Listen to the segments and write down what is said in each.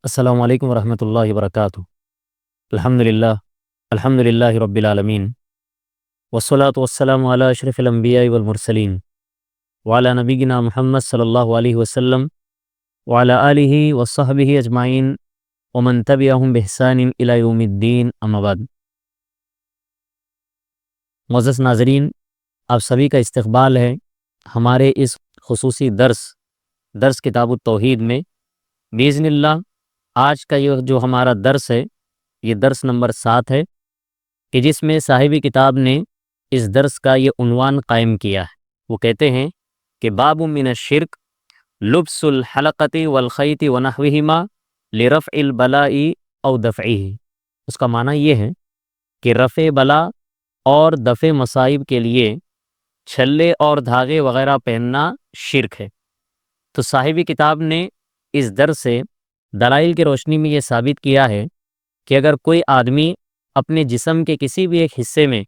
السلام علیکم ورحمۃ اللہ وبرکاتہ۔ الحمد للہ رب العالمین، والصلاة والسلام علی اشرف الانبیاء والمرسلین، وعلی نبینا محمد صلی اللہ علیہ وسلم، وعلی آلہ وصحبہ اجمعین، ومن تبعہم بإحسان الی یوم الدین، اما بعد۔ معزز ناظرین، آپ سبھی کا استقبال ہے ہمارے اس خصوصی درس کتاب التوحید میں باذن اللہ۔ آج کا یہ جو ہمارا درس ہے، یہ درس نمبر 7 ہے، کہ جس میں صاحب کتاب نے اس درس کا یہ عنوان قائم کیا ہے۔ وہ کہتے ہیں کہ باب من الشرک لبس الحلقۃ والخیط ونحوہما لرفع البلاء او دفعہ۔ اس کا معنی یہ ہے کہ رفع بلا اور دفع مصائب کے لیے چھلے اور دھاگے وغیرہ پہننا شرک ہے۔ تو صاحب کتاب نے اس درس سے دلائل کی روشنی میں یہ ثابت کیا ہے کہ اگر کوئی آدمی اپنے جسم کے کسی بھی ایک حصے میں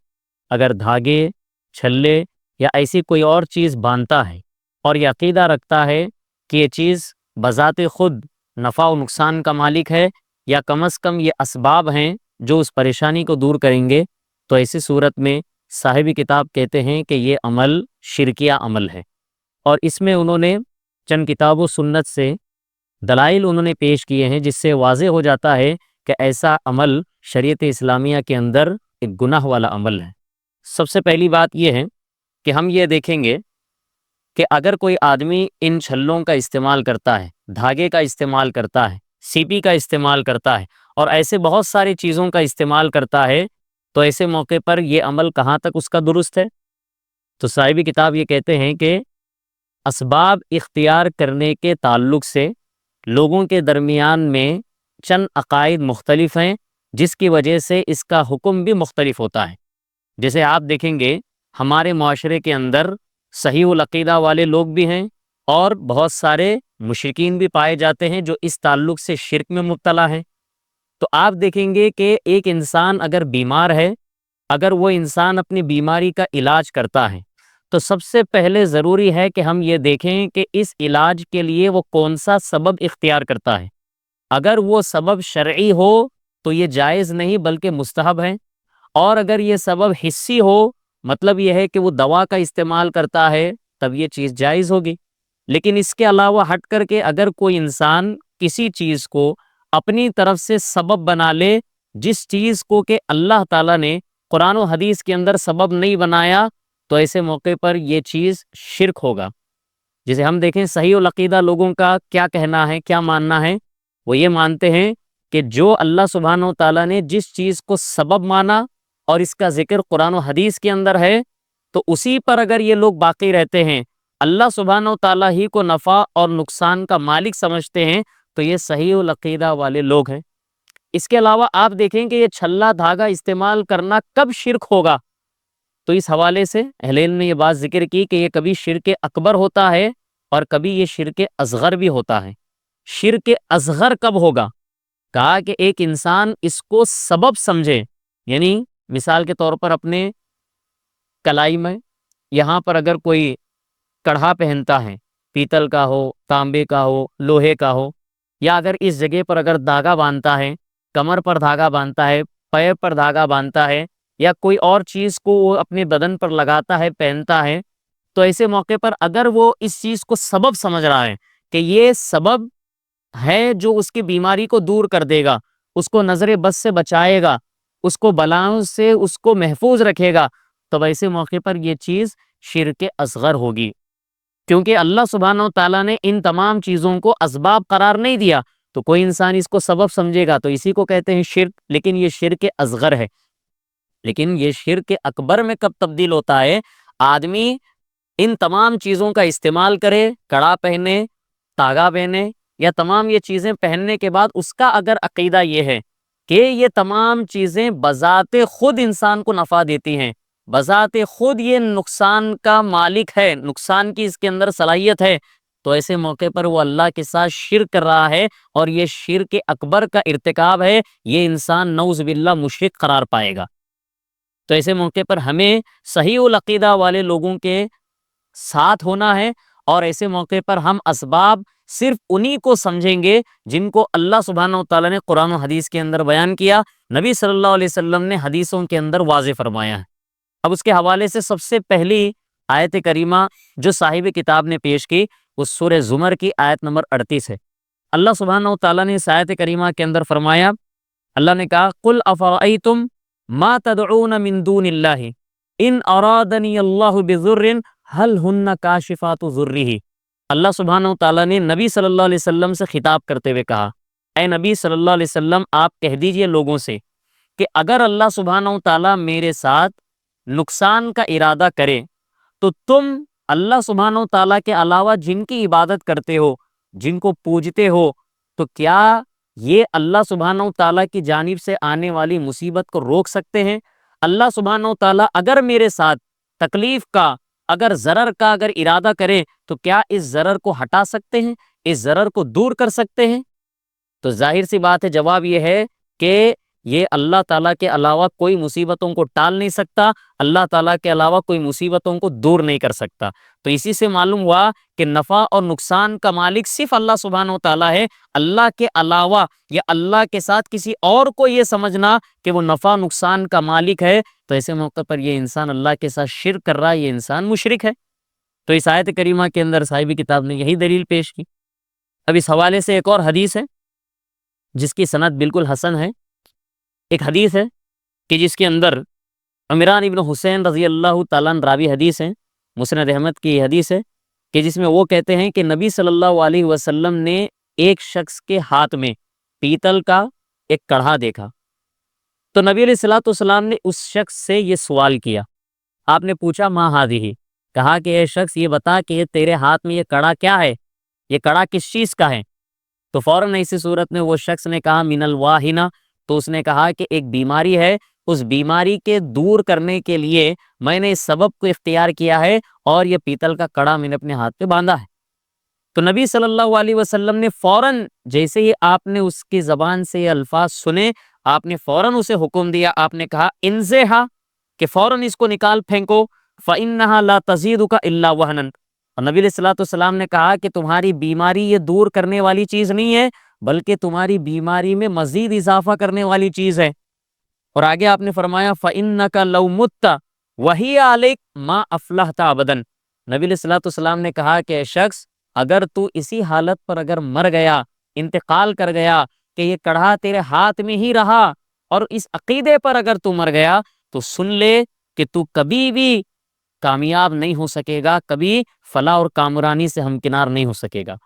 اگر دھاگے، چھلے یا ایسی کوئی اور چیز باندھتا ہے اور یہ عقیدہ رکھتا ہے کہ یہ چیز بذات خود نفع و نقصان کا مالک ہے، یا کم از کم یہ اسباب ہیں جو اس پریشانی کو دور کریں گے، تو ایسی صورت میں صاحب کتاب کہتے ہیں کہ یہ عمل شرکیہ عمل ہے۔ اور اس میں انہوں نے چند کتاب و سنت سے دلائل انہوں نے پیش کیے ہیں، جس سے واضح ہو جاتا ہے کہ ایسا عمل شریعت اسلامیہ کے اندر ایک گناہ والا عمل ہے۔ سب سے پہلی بات یہ ہے کہ ہم یہ دیکھیں گے کہ اگر کوئی آدمی ان چھلوں کا استعمال کرتا ہے، دھاگے کا استعمال کرتا ہے، سیپی کا استعمال کرتا ہے اور ایسے بہت ساری چیزوں کا استعمال کرتا ہے، تو ایسے موقع پر یہ عمل کہاں تک اس کا درست ہے؟ تو صاحب کتاب یہ کہتے ہیں کہ اسباب اختیار کرنے کے تعلق سے لوگوں کے درمیان میں چند عقائد مختلف ہیں، جس کی وجہ سے اس کا حکم بھی مختلف ہوتا ہے۔ جیسے آپ دیکھیں گے ہمارے معاشرے کے اندر صحیح العقیدہ والے لوگ بھی ہیں اور بہت سارے مشرکین بھی پائے جاتے ہیں جو اس تعلق سے شرک میں مبتلا ہیں۔ تو آپ دیکھیں گے کہ ایک انسان اگر بیمار ہے، اگر وہ انسان اپنی بیماری کا علاج کرتا ہے، تو سب سے پہلے ضروری ہے کہ ہم یہ دیکھیں کہ اس علاج کے لیے وہ کون سا سبب اختیار کرتا ہے۔ اگر وہ سبب شرعی ہو تو یہ جائز نہیں بلکہ مستحب ہے، اور اگر یہ سبب حسی ہو، مطلب یہ ہے کہ وہ دوا کا استعمال کرتا ہے، تب یہ چیز جائز ہوگی۔ لیکن اس کے علاوہ ہٹ کر کے اگر کوئی انسان کسی چیز کو اپنی طرف سے سبب بنا لے، جس چیز کو کہ اللہ تعالیٰ نے قرآن و حدیث کے اندر سبب نہیں بنایا، تو ایسے موقع پر یہ چیز شرک ہوگا۔ جسے ہم دیکھیں صحیح العقیدہ لوگوں کا کیا کہنا ہے، کیا ماننا ہے، وہ یہ مانتے ہیں کہ جو اللہ سبحانہ و تعالیٰ نے جس چیز کو سبب مانا اور اس کا ذکر قرآن و حدیث کے اندر ہے، تو اسی پر اگر یہ لوگ باقی رہتے ہیں، اللہ سبحانہ و تعالیٰ ہی کو نفع اور نقصان کا مالک سمجھتے ہیں، تو یہ صحیح العقیدہ والے لوگ ہیں۔ اس کے علاوہ آپ دیکھیں کہ یہ چھلا دھاگا استعمال کرنا کب شرک ہوگا، تو اس حوالے سے اہل علم نے یہ بات ذکر کی کہ یہ کبھی شرک اکبر ہوتا ہے اور کبھی یہ شرک اصغر بھی ہوتا ہے۔ شرک اصغر کب ہوگا؟ کہا کہ ایک انسان اس کو سبب سمجھے، یعنی مثال کے طور پر اپنے کلائی میں یہاں پر اگر کوئی کڑھا پہنتا ہے، پیتل کا ہو، تانبے کا ہو، لوہے کا ہو، یا اگر اس جگہ پر اگر دھاگا باندھتا ہے، کمر پر دھاگا باندھتا ہے، پیر پر دھاگا باندھتا ہے، یا کوئی اور چیز کو وہ اپنے بدن پر لگاتا ہے، پہنتا ہے، تو ایسے موقع پر اگر وہ اس چیز کو سبب سمجھ رہا ہے کہ یہ سبب ہے جو اس کی بیماری کو دور کر دے گا، اس کو نظر بد سے بچائے گا، اس کو بلاؤں سے اس کو محفوظ رکھے گا، تو ایسے موقع پر یہ چیز شرک اصغر ہوگی، کیونکہ اللہ سبحانہ و تعالیٰ نے ان تمام چیزوں کو اسباب قرار نہیں دیا، تو کوئی انسان اس کو سبب سمجھے گا تو اسی کو کہتے ہیں شرک، لیکن یہ شرک اصغر ہے۔ لیکن یہ شرک اکبر میں کب تبدیل ہوتا ہے؟ آدمی ان تمام چیزوں کا استعمال کرے، کڑا پہنے، تاگا پہنے، یا تمام یہ چیزیں پہننے کے بعد اس کا اگر عقیدہ یہ ہے کہ یہ تمام چیزیں بذات خود انسان کو نفع دیتی ہیں، بذات خود یہ نقصان کا مالک ہے، نقصان کی اس کے اندر صلاحیت ہے، تو ایسے موقع پر وہ اللہ کے ساتھ شرک کر رہا ہے، اور یہ شرک اکبر کا ارتکاب ہے، یہ انسان نعوذ باللہ مشرک قرار پائے گا۔ تو ایسے موقع پر ہمیں صحیح العقیدہ والے لوگوں کے ساتھ ہونا ہے، اور ایسے موقع پر ہم اسباب صرف انہی کو سمجھیں گے جن کو اللہ سبحانہ و تعالیٰ نے قرآن و حدیث کے اندر بیان کیا، نبی صلی اللہ علیہ وسلم نے حدیثوں کے اندر واضح فرمایا ہے۔ اب اس کے حوالے سے سب سے پہلی آیت کریمہ جو صاحب کتاب نے پیش کی وہ سورہ زمر کی آیت نمبر 38 ہے۔ اللہ سبحانہ و تعالیٰ نے اس آیت کریمہ کے اندر فرمایا، اللہ نے کہا قل افرأیتم ما تدعون من دون اللہ ان ارادنی اللہ بضر هل ہن کاشفات ضرہ۔ اللہ سبحانہ و تعالیٰ نے نبی صلی اللہ علیہ وسلم سے خطاب کرتے ہوئے کہا، اے نبی صلی اللہ علیہ وسلم آپ کہہ دیجئے لوگوں سے کہ اگر اللہ سبحانہ و تعالیٰ میرے ساتھ نقصان کا ارادہ کرے تو تم اللہ سبحانہ و تعالیٰ کے علاوہ جن کی عبادت کرتے ہو، جن کو پوجتے ہو، تو کیا یہ اللہ سبحانہ و تعالیٰ کی جانب سے آنے والی مصیبت کو روک سکتے ہیں؟ اللہ سبحانہ و تعالیٰ اگر میرے ساتھ تکلیف کا، اگر ضرر کا اگر ارادہ کرے تو کیا اس ضرر کو ہٹا سکتے ہیں، اس ضرر کو دور کر سکتے ہیں؟ تو ظاہر سی بات ہے، جواب یہ ہے کہ یہ اللہ تعالیٰ کے علاوہ کوئی مصیبتوں کو ٹال نہیں سکتا، اللہ تعالیٰ کے علاوہ کوئی مصیبتوں کو دور نہیں کر سکتا۔ تو اسی سے معلوم ہوا کہ نفع اور نقصان کا مالک صرف اللہ سبحانہ و تعالیٰ ہے۔ اللہ کے علاوہ یا اللہ کے ساتھ کسی اور کو یہ سمجھنا کہ وہ نفع نقصان کا مالک ہے، تو ایسے موقع پر یہ انسان اللہ کے ساتھ شرک کر رہا ہے، یہ انسان مشرک ہے۔ تو اس آیت کریمہ کے اندر صاحب کتاب نے یہی دلیل پیش کی۔ اب اس حوالے سے ایک اور حدیث ہے جس کی سند بالکل حسن ہے۔ ایک حدیث ہے کہ جس کے اندر عمران ابن حسین رضی اللہ تعالیٰ عنہ راوی حدیث ہے، مسند احمد کی حدیث ہے کہ جس میں وہ کہتے ہیں کہ نبی صلی اللہ علیہ وسلم نے ایک شخص کے ہاتھ میں پیتل کا ایک کڑھا دیکھا، تو نبی علیہ الصلوۃ والسلام نے اس شخص سے یہ سوال کیا، آپ نے پوچھا ما ہذہ، کہا کہ اے شخص یہ بتا کہ یہ تیرے ہاتھ میں یہ کڑھا کیا ہے، یہ کڑھا کس چیز کا ہے؟ تو فوراً اسی صورت میں وہ شخص نے کہا من الواہنہ، تو اس نے کہا کہ ایک بیماری ہے، اس بیماری کے دور کرنے کے لیے میں نے اس سبب کو اختیار کیا ہے اور یہ پیتل کا کڑا میں نے اپنے ہاتھ پہ باندھا ہے۔ تو نبی صلی اللہ علیہ وسلم نے فوراً جیسے ہی آپ نے اس کی زبان سے یہ الفاظ سنے، آپ نے فوراً اسے حکم دیا، آپ نے کہا انزہا، کہ فوراً اس کو نکال پھینکو، فإنہا لا تزیدک الا وہنا، اور نبی علیہ الصلوۃ والسلام نے کہا کہ تمہاری بیماری یہ دور کرنے والی چیز نہیں ہے بلکہ تمہاری بیماری میں مزید اضافہ کرنے والی چیز ہے۔ اور آگے آپ نے فرمایا فإنک لو مت وہی علیک ما افلحت ابدا، نبی علیہ الصلوۃ والسلام نے کہا کہ اے شخص اگر تو اسی حالت پر اگر مر گیا، انتقال کر گیا کہ یہ کڑھا تیرے ہاتھ میں ہی رہا اور اس عقیدے پر اگر تو مر گیا تو سن لے کہ تو کبھی بھی کامیاب نہیں ہو سکے گا، کبھی فلاح اور کامرانی سے ہمکنار نہیں ہو سکے گا۔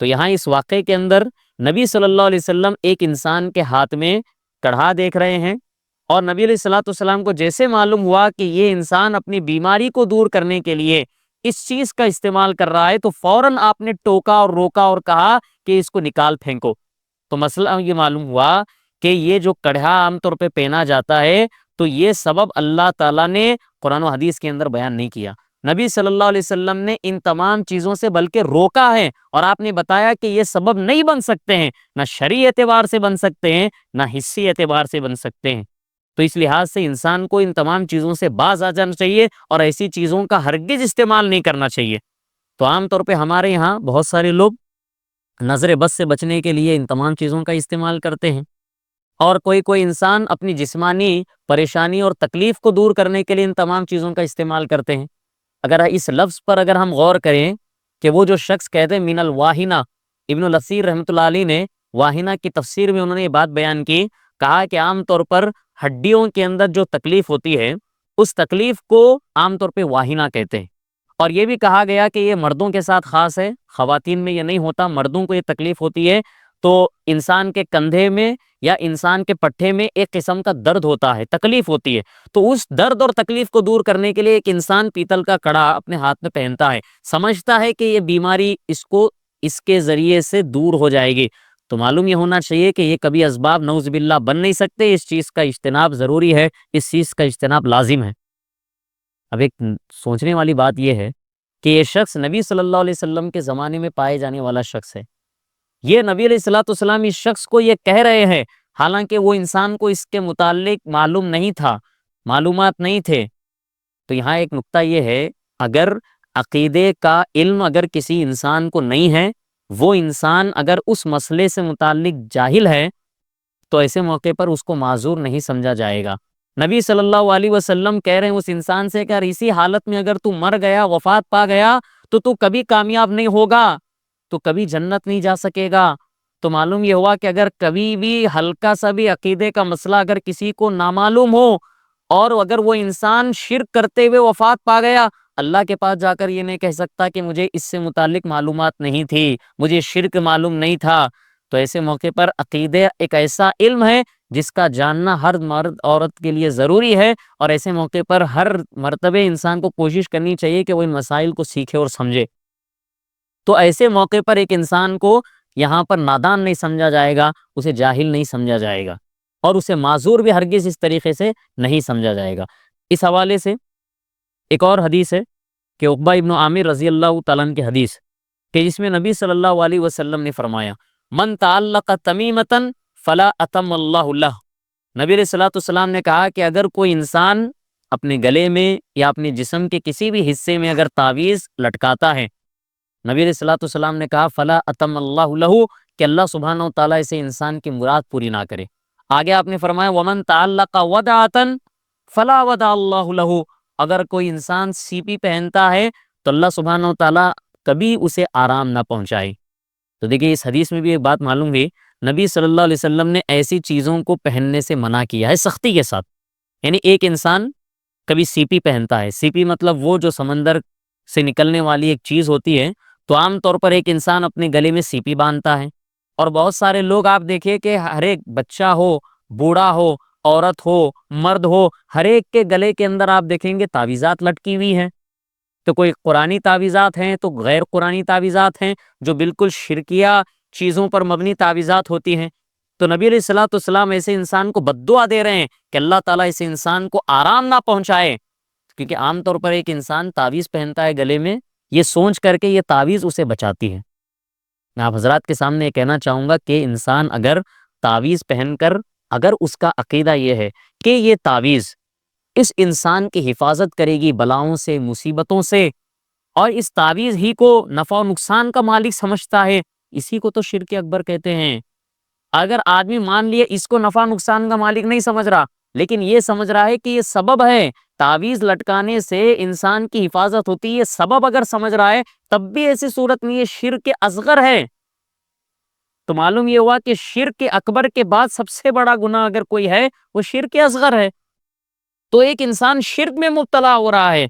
تو یہاں اس واقعے کے اندر نبی صلی اللہ علیہ وسلم ایک انسان کے ہاتھ میں کڑھا دیکھ رہے ہیں، اور نبی علیہ الصلوۃ والسلام کو جیسے معلوم ہوا کہ یہ انسان اپنی بیماری کو دور کرنے کے لیے اس چیز کا استعمال کر رہا ہے، تو فوراً آپ نے ٹوکا اور روکا اور کہا کہ اس کو نکال پھینکو۔ تو مسئلہ یہ معلوم ہوا کہ یہ جو کڑھا عام طور پہ پہنا جاتا ہے تو یہ سبب اللہ تعالیٰ نے قرآن و حدیث کے اندر بیان نہیں کیا، نبی صلی اللہ علیہ وسلم نے ان تمام چیزوں سے بلکہ روکا ہے، اور آپ نے بتایا کہ یہ سبب نہیں بن سکتے ہیں، نہ شرعی اعتبار سے بن سکتے ہیں نہ حسی اعتبار سے بن سکتے ہیں۔ تو اس لحاظ سے انسان کو ان تمام چیزوں سے باز آ جانا چاہیے اور ایسی چیزوں کا ہرگز استعمال نہیں کرنا چاہیے۔ تو عام طور پہ ہمارے یہاں بہت سارے لوگ نظر بد سے بچنے کے لیے ان تمام چیزوں کا استعمال کرتے ہیں، اور کوئی انسان اپنی جسمانی پریشانی اور تکلیف کو دور کرنے کے لیے ان تمام چیزوں کا استعمال کرتے ہیں۔ اگر اس لفظ پر اگر ہم غور کریں کہ وہ جو شخص کہتے ہیں من الواہنہ، ابن الاثیر رحمۃ اللہ علیہ نے واہنہ کی تفسیر میں انہوں نے یہ بات بیان کی، کہا کہ عام طور پر ہڈیوں کے اندر جو تکلیف ہوتی ہے اس تکلیف کو عام طور پہ واہنہ کہتے ہیں، اور یہ بھی کہا گیا کہ یہ مردوں کے ساتھ خاص ہے، خواتین میں یہ نہیں ہوتا، مردوں کو یہ تکلیف ہوتی ہے تو انسان کے کندھے میں یا انسان کے پٹھے میں ایک قسم کا درد ہوتا ہے، تکلیف ہوتی ہے، تو اس درد اور تکلیف کو دور کرنے کے لیے ایک انسان پیتل کا کڑا اپنے ہاتھ میں پہنتا ہے، سمجھتا ہے کہ یہ بیماری اس کے ذریعے سے دور ہو جائے گی۔ تو معلوم یہ ہونا چاہیے کہ یہ کبھی اسباب نعوذ باللہ بن نہیں سکتے، اس چیز کا اجتناب ضروری ہے، اس چیز کا اجتناب لازم ہے۔ اب ایک سوچنے والی بات یہ ہے کہ یہ شخص نبی صلی اللہ علیہ وسلم کے زمانے میں پائے جانے والا شخص ہے، یہ نبی علیہ الصلوۃ والسلام اس شخص کو یہ کہہ رہے ہیں، حالانکہ وہ انسان کو اس کے متعلق معلوم نہیں تھا، معلومات نہیں تھے۔ تو یہاں ایک نقطہ یہ ہے، اگر عقیدے کا علم اگر کسی انسان کو نہیں ہے وہ انسان اگر اس مسئلے سے متعلق جاہل ہے تو ایسے موقع پر اس کو معذور نہیں سمجھا جائے گا۔ نبی صلی اللہ علیہ وسلم کہہ رہے ہیں اس انسان سے کہ اگر اسی حالت میں اگر تو مر گیا، وفات پا گیا، تو کبھی کامیاب نہیں ہوگا، تو کبھی جنت نہیں جا سکے گا۔ تو معلوم یہ ہوا کہ اگر کبھی بھی ہلکا سا بھی عقیدے کا مسئلہ اگر کسی کو نامعلوم ہو اور اگر وہ انسان شرک کرتے ہوئے وفات پا گیا، اللہ کے پاس جا کر یہ نہیں کہہ سکتا کہ مجھے اس سے متعلق معلومات نہیں تھی، مجھے شرک معلوم نہیں تھا۔ تو ایسے موقع پر عقیدہ ایک ایسا علم ہے جس کا جاننا ہر مرد عورت کے لیے ضروری ہے، اور ایسے موقع پر ہر مرتبہ انسان کو کوشش کرنی چاہیے کہ وہ ان مسائل کو سیکھے اور سمجھے۔ تو ایسے موقع پر ایک انسان کو یہاں پر نادان نہیں سمجھا جائے گا، اسے جاہل نہیں سمجھا جائے گا، اور اسے معذور بھی ہرگز اس طریقے سے نہیں سمجھا جائے گا۔ اس حوالے سے ایک اور حدیث ہے کہ عقبہ ابن عامر رضی اللہ تعالیٰ عنہ کی حدیث کہ جس میں نبی صلی اللہ علیہ وسلم نے فرمایا من تعلق تمیمتن فلا اتم اللہ لہ۔ نبی علیہ الصلوۃ والسلام نے کہا کہ اگر کوئی انسان اپنے گلے میں یا اپنے جسم کے کسی بھی حصے میں اگر تعویذ لٹکاتا ہے، نبی علیہ الصلوۃ والسلام نے کہا فلا اتم اللہ لہ، کہ اللہ سبحانہ و تعالیٰ اسے انسان کی مراد پوری نہ کرے۔ آگے آپ نے فرمایا ومن تعلق ودعۃ فلا ودع اللہ لہ، اگر کوئی انسان سیپی پہنتا ہے تو اللہ سبحانہ و تعالیٰ کبھی اسے آرام نہ پہنچائے۔ تو دیکھیے اس حدیث میں بھی ایک بات معلوم ہوئی، نبی صلی اللہ علیہ وسلم نے ایسی چیزوں کو پہننے سے منع کیا ہے سختی کے ساتھ۔ یعنی ایک انسان کبھی سیپی پہنتا ہے، سیپی مطلب وہ جو سمندر سے نکلنے والی ایک چیز ہوتی ہے، تو عام طور پر ایک انسان اپنے گلے میں سیپی باندھتا ہے، اور بہت سارے لوگ آپ دیکھیں کہ ہر ایک بچہ ہو، بوڑھا ہو، عورت ہو، مرد ہو، ہر ایک کے گلے کے اندر آپ دیکھیں گے تعویذات لٹکی ہوئی ہیں۔ تو کوئی قرآنی تعویذات ہیں تو غیر قرآنی تعویذات ہیں جو بالکل شرکیہ چیزوں پر مبنی تعویذات ہوتی ہیں۔ تو نبی علیہ الصلوۃ والسلام ایسے انسان کو بددعا دے رہے ہیں کہ اللہ تعالیٰ اس انسان کو آرام نہ پہنچائے، کیونکہ عام طور پر ایک انسان تعویذ پہنتا ہے گلے میں یہ سوچ کر کے یہ تعویذ اسے بچاتی ہے۔ میں آپ حضرات کے سامنے یہ کہنا چاہوں گا کہ انسان اگر تعویذ پہن کر اگر اس کا عقیدہ یہ ہے کہ یہ تعویذ اس انسان کی حفاظت کرے گی بلاؤں سے، مصیبتوں سے، اور اس تعویذ ہی کو نفع و نقصان کا مالک سمجھتا ہے، اسی کو تو شرک اکبر کہتے ہیں۔ اگر آدمی مان لیے اس کو نفع و نقصان کا مالک نہیں سمجھ رہا، لیکن یہ سمجھ رہا ہے کہ یہ سبب ہے، تعویذ لٹکانے سے انسان کی حفاظت ہوتی ہے، یہ سبب اگر سمجھ رہا ہے، تب بھی ایسی صورت میں یہ شرک اصغر ہے۔ تو معلوم یہ ہوا کہ شرک اکبر کے بعد سب سے بڑا گناہ اگر کوئی ہے وہ شرک اصغر ہے۔ تو ایک انسان شرک میں مبتلا ہو رہا ہے،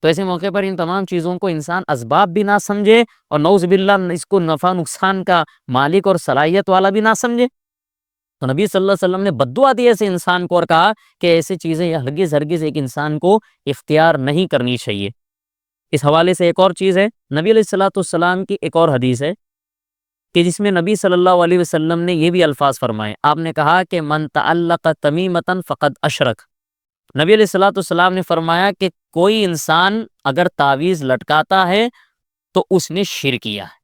تو ایسے موقع پر ان تمام چیزوں کو انسان اسباب بھی نہ سمجھے، اور نعوذ باللہ اس کو نفع نقصان کا مالک اور صلاحیت والا بھی نہ سمجھے۔ تو نبی صلی اللہ علیہ وسلم نے بددعا دی ایسے انسان کو اور کہا کہ ایسی چیزیں ہرگز ہرگز ایک انسان کو اختیار نہیں کرنی چاہیے۔ اس حوالے سے ایک اور چیز ہے، نبی علیہ الصلوۃ والسلام کی ایک اور حدیث ہے کہ جس میں نبی صلی اللہ علیہ وسلم نے یہ بھی الفاظ فرمائے۔ آپ نے کہا کہ من تعلق تمیمۃ فقد اشرک۔ نبی علیہ الصلوۃ والسلام نے فرمایا کہ کوئی انسان اگر تعویذ لٹکاتا ہے تو اس نے شرک کیا ہے۔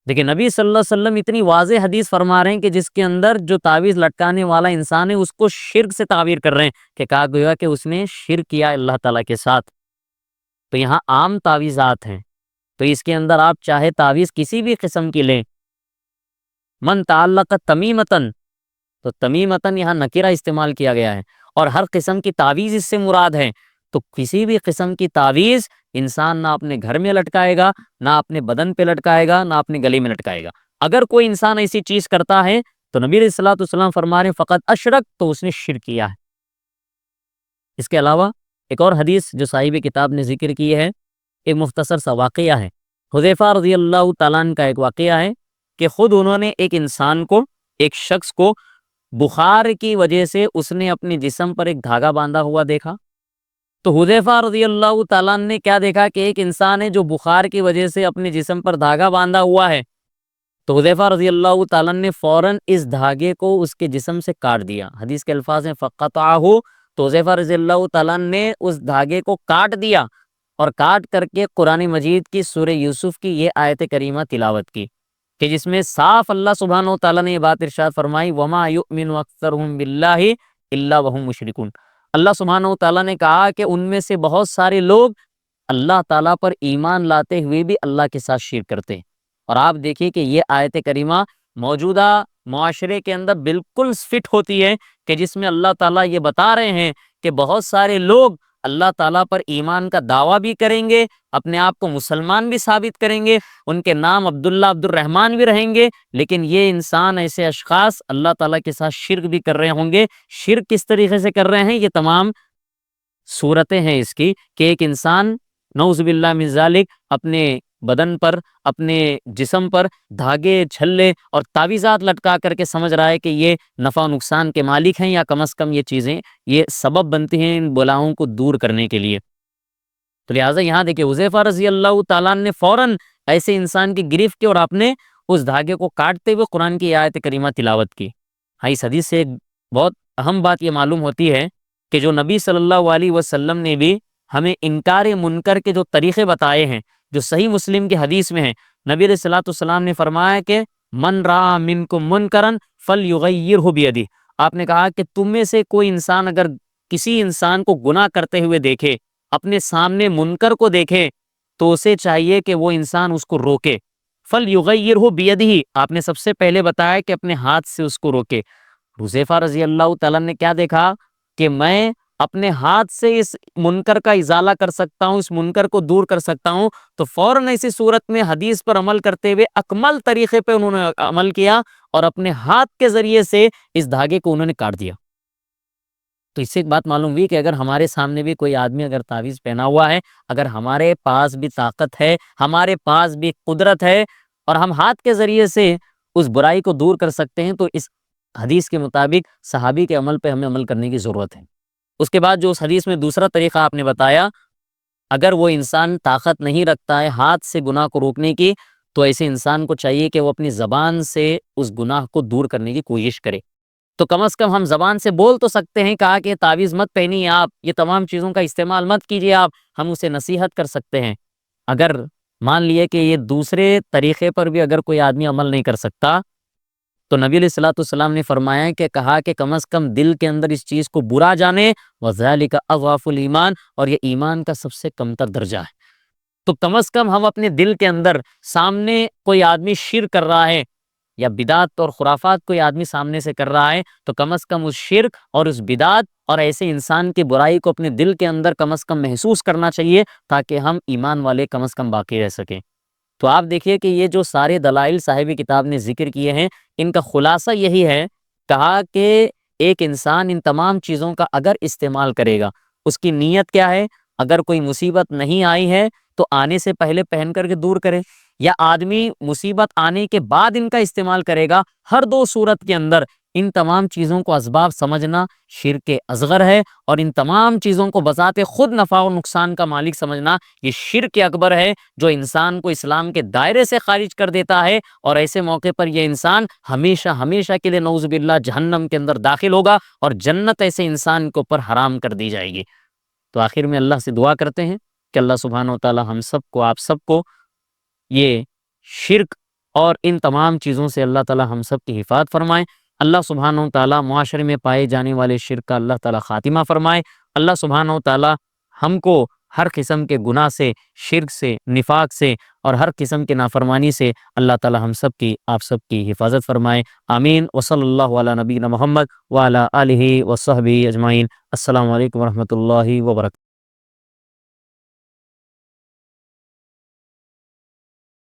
دیکھیں نبی صلی اللہ علیہ وسلم اتنی واضح حدیث فرما رہے ہیں کہ جس کے اندر جو تعویذ لٹکانے والا انسان ہے اس کو شرک سے تعبیر کر رہے ہیں کہ کہا گیا کہ اس نے شرک کیا اللہ تعالیٰ کے ساتھ۔ تو یہاں عام تعویذات ہیں، تو اس کے اندر آپ چاہے تعویذ کسی بھی قسم کی لیں۔ من تعلق تمیمتن، تو تمیمتن یہاں نکرہ استعمال کیا گیا ہے، اور ہر قسم کی تعویذ اس سے مراد ہے۔ تو کسی بھی قسم کی تعویذ انسان نہ اپنے گھر میں لٹکائے گا، نہ اپنے بدن پہ لٹکائے گا، نہ اپنے گلے میں لٹکائے گا۔ اگر کوئی انسان ایسی چیز کرتا ہے تو نبی علیہ الصلوۃ والسلام فرما رہے ہیں فقط اشرک، تو اس نے شرک کیا ہے۔ اس کے علاوہ ایک اور حدیث جو صاحب کتاب نے ذکر کی ہے، ایک مختصر سا واقعہ ہے، حذیفہ رضی اللہ تعالیٰ عنہ کا ایک واقعہ ہے کہ خود انہوں نے ایک انسان کو، ایک شخص کو بخار کی وجہ سے اس نے اپنے جسم پر ایک دھاگا باندھا ہوا دیکھا۔ تو حذیفہ رضی اللہ تعالیٰ عنہ نے کیا دیکھا کہ ایک انسان ہے جو بخار کی وجہ سے اپنے جسم پر دھاگا باندھا ہوا ہے۔ تو حذیفہ رضی اللہ تعالیٰ عنہ نے فوراً اس دھاگے کو اس کے جسم سے کاٹ دیا۔ حدیث کے الفاظ ہیں فقطعہ، تو حذیفہ رضی اللہ تعالیٰ عنہ نے اس دھاگے کو کاٹ دیا، اور کاٹ کر کے قرآن مجید کی سورہ یوسف کی یہ آیت کریمہ تلاوت کی کہ جس میں صاف اللہ سبحانہ و تعالیٰ نے یہ بات ارشاد فرمائی وَمَا يُؤْمِنُ أَكْثَرُهُم بِاللَّهِ إِلَّا وَهُم مُشْرِكُونَ۔ اللہ سبحانہ و تعالیٰ نے کہا کہ ان میں سے بہت سارے لوگ اللہ تعالیٰ پر ایمان لاتے ہوئے بھی اللہ کے ساتھ شرک کرتے ہیں۔ اور آپ دیکھیے کہ یہ آیت کریمہ موجودہ معاشرے کے اندر بالکل فٹ ہوتی ہے کہ جس میں اللہ تعالیٰ یہ بتا رہے ہیں کہ بہت سارے لوگ اللہ تعالیٰ پر ایمان کا دعویٰ بھی کریں گے، اپنے آپ کو مسلمان بھی ثابت کریں گے، ان کے نام عبداللہ عبد الرحمن بھی رہیں گے، لیکن یہ انسان ایسے اشخاص اللہ تعالیٰ کے ساتھ شرک بھی کر رہے ہوں گے۔ شرک کس طریقے سے کر رہے ہیں؟ یہ تمام صورتیں ہیں اس کی کہ ایک انسان نعوذ باللہ من ذالک اپنے بدن پر، اپنے جسم پر دھاگے، چھلے اور تعویذات لٹکا کر کے سمجھ رہا ہے کہ یہ نفع و نقصان کے مالک ہیں، یا کم از کم یہ چیزیں یہ سبب بنتی ہیں ان بلاؤں کو دور کرنے کے لیے۔ تو لہٰذا یہاں دیکھیں حذیفہ رضی اللہ تعالیٰ عنہ نے فوراً ایسے انسان کی گرفت کی اور آپ نے اس دھاگے کو کاٹتے ہوئے قرآن کی آیت کریمہ تلاوت کی۔ ہاں، اس حدیث سے ایک بہت اہم بات یہ معلوم ہوتی ہے کہ جو نبی صلی اللہ علیہ وسلم نے بھی ہمیں انکار منکر کے جو طریقے بتائے ہیں، جو صحیح مسلم کی حدیث میں ہیں، نبی علیہ الصلوۃ والسلام نے فرمایا کہ من رأى منکم منکرا فلیغیرہ بیدہ۔ آپ نے کہا کہ تم میں سے کوئی انسان اگر کسی انسان کو گناہ کرتے ہوئے دیکھے، اپنے سامنے منکر کو دیکھے، تو اسے چاہیے کہ وہ انسان اس کو روکے۔ فلیغیرہ بیدہ، آپ نے سب سے پہلے بتایا کہ اپنے ہاتھ سے اس کو روکے۔ حذیفہ رضی اللہ تعالیٰ نے کیا دیکھا کہ میں اپنے ہاتھ سے اس منکر کا ازالہ کر سکتا ہوں، اس منکر کو دور کر سکتا ہوں، تو فوراً ایسی صورت میں حدیث پر عمل کرتے ہوئے اکمل طریقے پہ انہوں نے عمل کیا اور اپنے ہاتھ کے ذریعے سے اس دھاگے کو انہوں نے کاٹ دیا۔ تو اس سے ایک بات معلوم ہوئی کہ اگر ہمارے سامنے بھی کوئی آدمی اگر تعویذ پہنا ہوا ہے، اگر ہمارے پاس بھی طاقت ہے، ہمارے پاس بھی قدرت ہے اور ہم ہاتھ کے ذریعے سے اس برائی کو دور کر سکتے ہیں، تو اس حدیث کے مطابق صحابی کے عمل پہ ہمیں عمل کرنے کی ضرورت ہے۔ اس کے بعد جو اس حدیث میں دوسرا طریقہ آپ نے بتایا، اگر وہ انسان طاقت نہیں رکھتا ہے ہاتھ سے گناہ کو روکنے کی، تو ایسے انسان کو چاہیے کہ وہ اپنی زبان سے اس گناہ کو دور کرنے کی کوشش کرے۔ تو کم از کم ہم زبان سے بول تو سکتے ہیں، کہا کہ تعویذ مت پہنیے آپ، یہ تمام چیزوں کا استعمال مت کیجیے آپ، ہم اسے نصیحت کر سکتے ہیں۔ اگر مان لیے کہ یہ دوسرے طریقے پر بھی اگر کوئی آدمی عمل نہیں کر سکتا، تو نبی علیہ الصلوۃ والسلام نے فرمایا کہ کہا کہ کم از کم دل کے اندر اس چیز کو برا جانے، وذالک اضعف الایمان، اور یہ ایمان کا سب سے کمتر درجہ ہے۔ تو کم از کم ہم اپنے دل کے اندر سامنے کوئی آدمی شرک کر رہا ہے یا بدعت اور خرافات کوئی آدمی سامنے سے کر رہا ہے، تو کم از کم اس شرک اور اس بدعت اور ایسے انسان کی برائی کو اپنے دل کے اندر کم از کم محسوس کرنا چاہیے، تاکہ ہم ایمان والے کم از کم باقی رہ سکیں۔ تو آپ دیکھیے کہ یہ جو سارے دلائل صاحب کتاب نے ذکر کیے ہیں، ان کا خلاصہ یہی ہے، کہا کہ ایک انسان ان تمام چیزوں کا اگر استعمال کرے گا، اس کی نیت کیا ہے؟ اگر کوئی مصیبت نہیں آئی ہے تو آنے سے پہلے پہن کر کے دور کرے، یا آدمی مصیبت آنے کے بعد ان کا استعمال کرے گا، ہر دو صورت کے اندر ان تمام چیزوں کو اسباب سمجھنا شرک اصغر ہے، اور ان تمام چیزوں کو بذات خود نفع و نقصان کا مالک سمجھنا یہ شرک اکبر ہے، جو انسان کو اسلام کے دائرے سے خارج کر دیتا ہے، اور ایسے موقع پر یہ انسان ہمیشہ ہمیشہ کے لیے نعوذ باللہ جہنم کے اندر داخل ہوگا، اور جنت ایسے انسان کے اوپر حرام کر دی جائے گی۔ تو آخر میں اللہ سے دعا کرتے ہیں کہ اللہ سبحانہ و تعالی ہم سب کو، آپ سب کو یہ شرک اور ان تمام چیزوں سے اللہ تعالی ہم سب کی حفاظت فرمائے۔ اللہ سبحانہ و تعالی معاشرے میں پائے جانے والے شرک کا اللہ تعالی خاتمہ فرمائے۔ اللہ سبحانہ و تعالی ہم کو ہر قسم کے گناہ سے، شرک سے، نفاق سے اور ہر قسم کے نافرمانی سے اللہ تعالی ہم سب کی، آپ سب کی حفاظت فرمائے۔ آمین۔ وصلی اللہ علی نبینا محمد وعلی آلہ وصحبہ اجمعین۔ السلام علیکم ورحمۃ اللہ وبرکاتہ۔